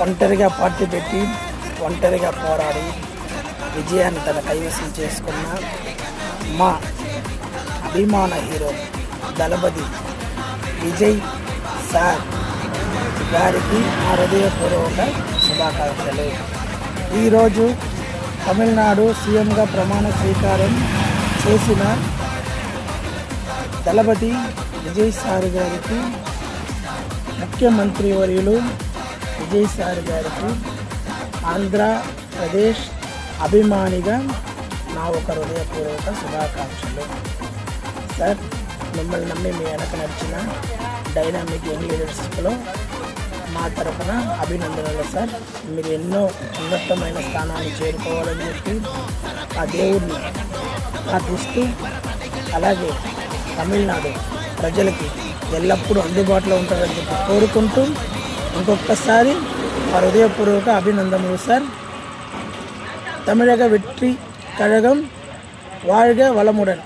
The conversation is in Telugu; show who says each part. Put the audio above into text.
Speaker 1: ఒంటరిగా పార్టీ పెట్టి ఒంటరిగా పోరాడి విజయాన్ని తన కైవసం చేసుకున్న మా అభిమాన హీరో దళపతి విజయ్ సార్ గారికి మా హృదయపూర్వక శుభాకాంక్షలు. ఈరోజు తమిళనాడు సీఎంగా ప్రమాణ స్వీకారం చేసిన దళపతి విజయ్ సార్ గారికి, ముఖ్యమంత్రి వర్యులు విజయ్ సార్ గారికి ఆంధ్రప్రదేశ్ అభిమానిగా నా ఒక హృదయపూర్వక శుభాకాంక్షలు. సార్, మిమ్మల్ని నమ్మి మీ వెనక నడిచిన డైనామిక్ యంగ్ లీడర్స్లో మా తరఫున అభినందనలు సార్. మీరు ఎన్నో ఉన్నతమైన స్థానాన్ని చేరుకోవాలని చెప్పి ఆ దేవుడిని ప్రార్థిస్తూ, అలాగే తమిళనాడు ప్రజలకి ఎల్లప్పుడూ అందుబాటులో ఉంటారని చెప్పి కోరుకుంటూ ఇంకొకసారి మా హృదయపూర్వక అభినందనలు సార్. தமிழக வெற்றி கழகம் வாழ்க வளமுடன்.